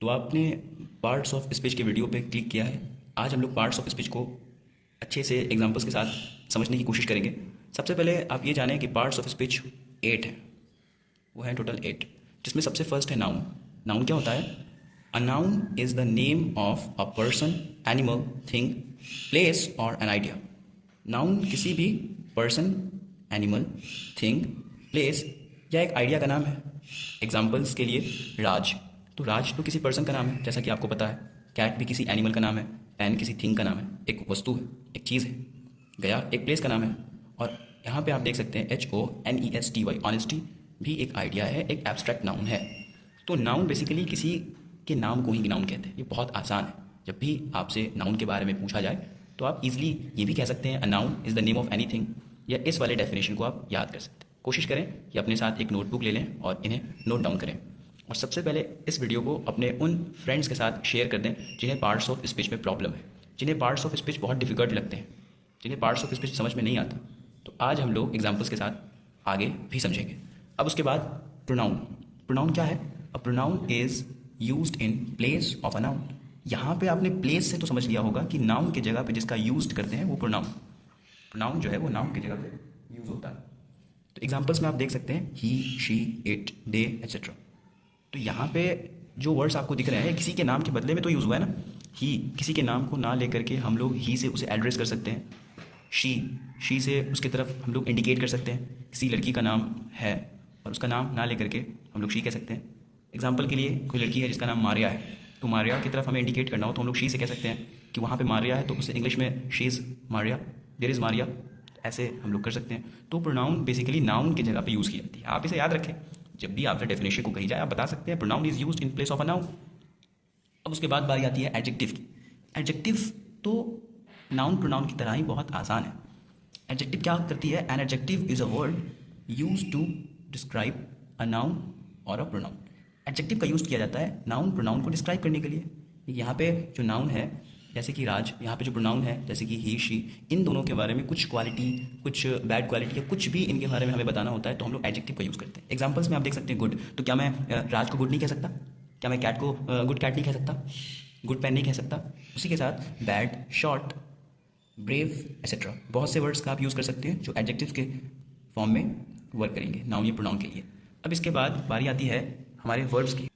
तो आपने parts of speech के वीडियो पे क्लिक किया है। आज हम लोग पार्ट्स ऑफ स्पीच को अच्छे से एग्जांपल्स के साथ समझने की कोशिश करेंगे। सबसे पहले आप ये जानें कि पार्ट्स ऑफ स्पीच 8 हैं, वो हैं टोटल 8, जिसमें सबसे फर्स्ट है नाउन। नाउन क्या होता है? A noun is the name of a person, animal, thing, place और एन आइडिया। नाउन किसी भी पर्सन, एनिमल, थिंग, प्लेस या एक आइडिया का नाम है। एग्जाम्पल्स के लिए राज, तो राज तो किसी पर्सन का नाम है, जैसा कि आपको पता है। कैट भी किसी एनिमल का नाम है, पेन किसी थिंग का नाम है, एक वस्तु है, एक चीज़ है। गया एक प्लेस का नाम है। और यहाँ पे आप देख सकते हैं HONESTY, ऑनेस्टी भी एक आइडिया है, एक एब्स्ट्रैक्ट नाउन है। तो नाउन बेसिकली किसी के नाम को ही नाउन कहते हैं। ये बहुत आसान है। जब भी आपसे नाउन के बारे में पूछा जाए तो आप इजीली ये भी कह सकते हैं, a noun is the name of anything, या इस वाले डेफिनेशन को आप याद कर सकते हैं। कोशिश करें कि अपने साथ एक नोटबुक ले लें और इन्हें नोट डाउन करें। और सबसे पहले इस वीडियो को अपने उन फ्रेंड्स के साथ शेयर कर दें जिन्हें पार्ट्स ऑफ स्पीच में प्रॉब्लम है, जिन्हें पार्ट्स ऑफ स्पीच बहुत डिफिकल्ट लगते हैं, जिन्हें पार्ट्स ऑफ स्पीच समझ में नहीं आता। तो आज हम लोग एग्जाम्पल्स के साथ आगे भी समझेंगे। अब उसके बाद प्रोनाउन। प्रोनाउन क्या है? A pronoun is used in place of a noun. यहाँ पे आपने प्लेस से तो समझ लिया होगा कि नाउन की जगह पे जिसका यूज करते हैं वो प्रोनाउन। प्रोनाउन जो है वो नाउन की जगह पे यूज होता है। तो एग्जाम्पल्स में आप देख सकते हैं ही, शी, इट, दे एट्सेट्रा। तो यहाँ पे जो वर्ड्स आपको दिख रहे हैं किसी के नाम के बदले में तो यूज़ हुआ है ना। ही, किसी के नाम को ना लेकर के हम लोग ही से उसे एड्रेस कर सकते हैं। शी से उसकी तरफ हम लोग इंडिकेट कर सकते हैं। किसी लड़की का नाम है और उसका नाम ना लेकर के हम लोग शी कह सकते हैं। एग्जाम्पल के लिए कोई लड़की है जिसका नाम मारिया है, तो मारिया की तरफ हमें इंडिकेट करना हो तो हम लोग शी से कह सकते हैं कि वहाँ पे मारिया है, तो उसे इंग्लिश में she is Maria, there is Maria, ऐसे हम लोग कर सकते हैं। तो प्रोनाउन बेसिकली नाउन की जगह पे यूज़ की जाती है। आप इसे याद रखें, जब भी आपसे डेफिनेशन को कही जाए आप बता सकते हैं pronoun is used in place of a noun. अब उसके बाद बारी आती है एडजेक्टिव की। एडजेक्टिव तो नाउन प्रोनाउन की तरह ही बहुत आसान है। एडजेक्टिव क्या करती है? An adjective is a word use to describe a noun और अ प्रोनाउन। एडजेक्टिव का यूज़ किया जाता है नाउन प्रोनाउन को डिस्क्राइब करने के लिए। यहाँ पे जो नाउन है जैसे कि राज, यहाँ पे जो प्रोनाउन है जैसे कि ही, शी, इन दोनों के बारे में कुछ क्वालिटी, कुछ बैड क्वालिटी या कुछ भी इनके बारे में हमें बताना होता है तो हम लोग एडजेक्टिव का यूज़ करते हैं। एग्जांपल्स में आप देख सकते हैं गुड, तो क्या मैं राज को गुड नहीं कह सकता? क्या मैं कैट को गुड कैट नहीं कह सकता? गुड पेन नहीं कह सकता? उसी के साथ बैड, शॉर्ट, ब्रेव एट्सेट्रा बहुत से वर्ड्स का आप यूज़ कर सकते हैं जो एडजेक्टिव के फॉर्म में वर्क करेंगे नाउन या प्रोनाउन के लिए। अब इसके बाद बारी आती है हमारे वर्ब्स की।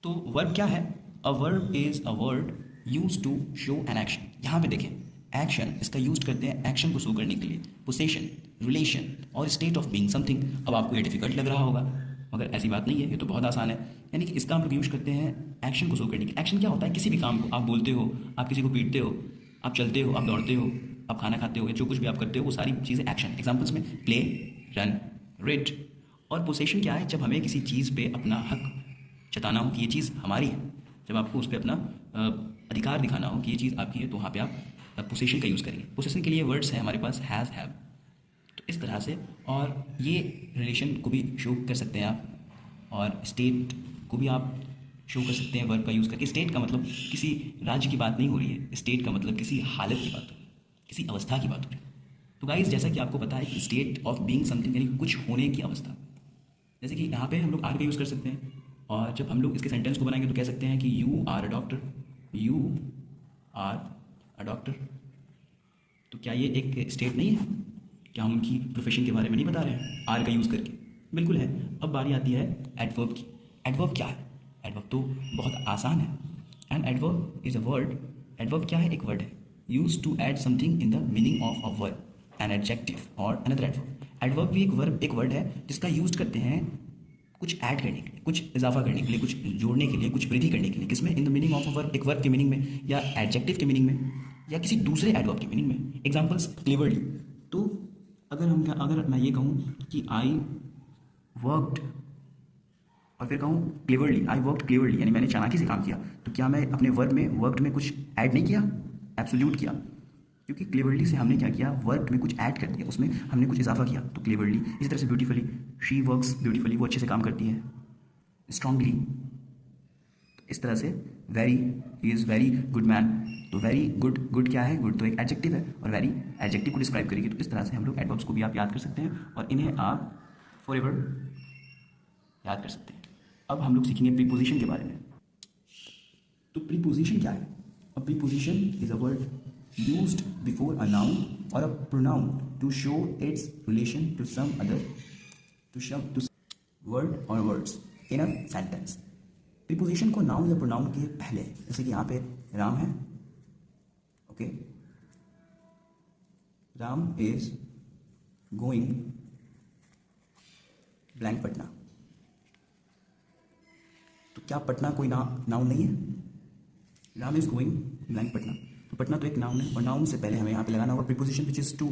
तो वर्ब क्या है? A verb is a word use to show an action. यहाँ पे देखें, एक्शन इसका यूज करते हैं एक्शन को शो करने के लिए। पोसेशन, रिलेशन और स्टेट ऑफ बीइंग समथिंग। अब आपको ये डिफिकल्ट लग रहा होगा, मगर ऐसी बात नहीं है, ये तो बहुत आसान है। यानी कि इसका हम लोग यूज करते हैं एक्शन को शो करने के लिए। एक्शन क्या होता है? किसी भी काम को आप बोलते हो, आप किसी को पीटते हो, आप चलते हो, आप दौड़ते हो, आप खाना खाते हो, या जो कुछ भी आप करते हो वो सारी चीज़ें एक्शन। एग्जाम्पल्स में प्ले, रन, रीड। और पोसेशन क्या है? जब हमें किसी चीज़ पे अपना हक जताना हो कि ये चीज़ हमारी है, जब आपको उस पर अपना अधिकार दिखाना हो कि ये चीज़ आपकी है, तो वहाँ पे आप पोसेशन का यूज़ करेंगे। पोसेशन के लिए वर्ड्स है हमारे पास हैज़, हैव। तो इस तरह से, और ये रिलेशन को भी शो कर सकते हैं आप, और स्टेट को भी आप शो कर सकते हैं वर्ब का यूज़ करके। स्टेट का मतलब किसी राज्य की बात नहीं हो रही है, स्टेट का मतलब किसी हालत की बात हो रही है, किसी अवस्था की बात हो रही है। तो गाइस, जैसा कि आपको पता है कि स्टेट ऑफ बीइंग समथिंग यानी कुछ होने की अवस्था, जैसे कि यहाँ पे हम लोग आर का यूज़ कर सकते हैं। और जब हम लोग इसके सेंटेंस को बनाएंगे तो कह सकते हैं कि you are a doctor, you are a doctor. तो क्या ये एक स्टेट नहीं है? क्या हम उनकी प्रोफेशन के बारे में नहीं बता रहे हैं आर का यूज़ करके? बिल्कुल है। अब बारी आती है एडवर्ब की। एडवर्ब क्या है? एडवर्ब तो बहुत आसान है। And adverb is a word. Adverb क्या है? एक वर्ड है use to add something in the meaning of a verb, an adjective और अनदर एडवर्ब। एडवर्ब भी एक वर्ड है जिसका यूज करते हैं कुछ ऐड करने के लिए, कुछ इजाफा करने के लिए, कुछ जोड़ने के लिए, कुछ वृद्धि करने के लिए। किसमें? इन the meaning of a verb, एक वर्ब के मीनिंग में, या एडजेक्टिव के मीनिंग में, या किसी दूसरे एडवर्ब के मीनिंग में। Examples cleverly. तो अगर मैं ये कहूँ कि आई वर्कड, और फिर कहूँ क्लेवरली, आई वर्कड क्लेवरली, यानी मैंने चालाकी से काम किया, तो क्या मैं अपने वर्ब में वर्कड में कुछ ऐड नहीं किया? एब्सोल्यूट किया, क्योंकि क्लेवरली से हमने क्या किया? वर्क में कुछ ऐड कर दिया, उसमें हमने कुछ इजाफा किया, तो क्लेवरली। इसी तरह से ब्यूटीफुली, शी वर्क्स ब्यूटीफुली, वो अच्छे से काम करती है। स्ट्रांगली, इस तरह से very, he is very good man. तो वेरी गुड, गुड क्या है? गुड तो एक एडजेक्टिव है, और वेरी एडजेक्टिव को डिस्क्राइब करेगी। तो इस तरह से हम लोग एडवर्ब्स को भी आप याद कर सकते हैं और इन्हें आप फॉरएवर याद कर सकते हैं। अब हम लोग सीखेंगे प्रीपोजिशन के बारे में। तो प्रीपोजिशन क्या है? A preposition is a word used before a noun और a pronoun to show its relation to some other to word और words in a sentence. Preposition को नाउन या प्रोनाउन के पहले, जैसे कि यहाँ पे राम है, okay, Ram is going blank Patna. तो क्या पटना कोई नाउन नहीं है? Ram is going blank Patna, तो पटना तो एक नाउन है, और नाउन से पहले हमें यहाँ पे लगाना होगा preposition which is to.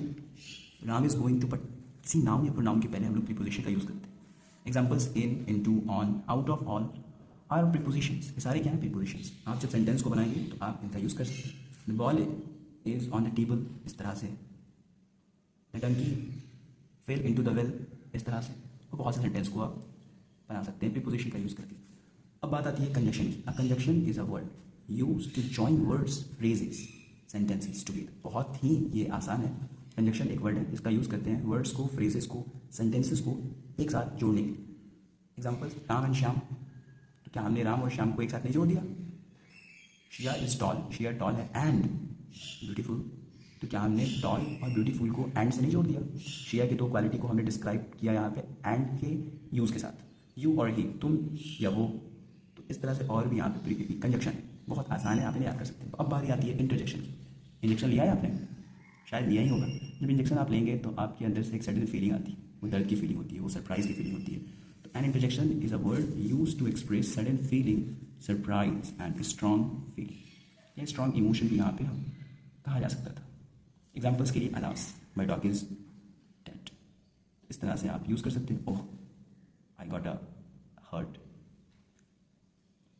Ram is going to किसी नाउन या प्रोनाउन के पहले हम लोग प्रीपोजिशन का यूज करते हैं। Examples in to on out of all are prepositions. ये सारे क्या है? प्रीपोजिशंस। आप जब सेंटेंस को बनाएंगे तो आप इनका यूज कर सकते हैं। The ball is on the table, इस तरह से। The donkey fell into the well, इस तरह से। और बहुत से सेंटेंस को आप बना सकते हैं प्रीपोजिशन का यूज करके। अब बात आती है कंजक्शन की। A conjunction is a word use to join words, phrases, sentences together. बहुत ही ये आसान है। कंजक्शन एक वर्ड है जिसका यूज करते हैं वर्ड्स को, फ्रेजेस को, सेंटेंसेस को एक साथ जोड़ने के लिए। एग्जाम्पल्स राम एंड श्याम, तो क्या हमने राम और श्याम को एक साथ नहीं जोड़ दिया? शिया इज टॉल, शिया टॉल है, एंड ब्यूटीफुल, तो क्या हमने टॉल और ब्यूटीफुल को एंड से नहीं जोड़ दिया? शिया की दो क्वालिटी को हमने डिस्क्राइब किया यहाँ पे एंड के यूज के साथ, यू और ही, तुम या वो। तो इस तरह से और भी यहाँ पे कंजक्शन है, बहुत आसान है, आप इन्हें याद कर सकते हैं। अब बारी आती है इंटरजेक्शन की। इंजेक्शन लिया है आपने? शायद लिया ही होगा। जब इंजेक्शन आप लेंगे तो आपके अंदर से एक सडन फीलिंग आती है, वो दर्द की फीलिंग होती है, वो सरप्राइज की फीलिंग होती है। तो an interjection is a word use to express sudden feeling, surprise and strong feeling. ये स्ट्रॉन्ग इमोशन भी यहाँ पे हम कहा जा सकता था। एग्जाम्पल्स के लिए alas, my dog is dead, इस तरह से आप यूज़ कर सकते हैं। Oh I got a hurt,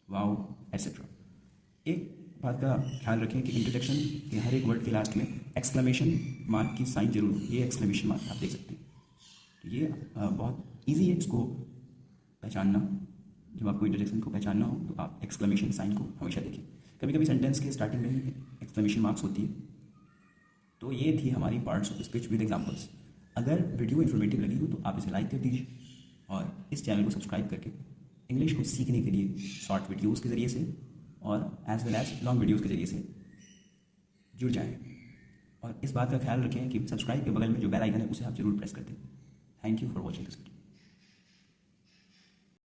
wow, etcetera. एक बात का ख्याल रखें कि इंटरजेक्शन के हर एक वर्ड के लास्ट में एक्सक्लेमेशन मार्क की साइन जरूर हो। ये एक्सक्लेमेशन मार्क आप देख सकते हैं। तो ये बहुत इजी है इसको पहचानना। जब आपको इंटरजेक्शन को पहचानना हो तो आप एक्सक्लेमेशन साइन को हमेशा देखें। कभी कभी सेंटेंस के स्टार्टिंग में ही एक्सक्लेमेशन मार्क्स होती है। तो ये थी हमारी parts of speech with examples. अगर वीडियो इन्फॉर्मेटिव लगी हो तो आप इसे लाइक कर दीजिए और इस चैनल को सब्सक्राइब करके इंग्लिश को सीखने के लिए शॉर्ट वीडियोज़ के ज़रिए से और as well as long videos के ज़रिए से जुड़ जाएं। और इस बात का ख्याल रखें कि सब्सक्राइब के बगल में जो बेल आइकन है उसे आप जरूर प्रेस कर दें। Thank you for watching this video.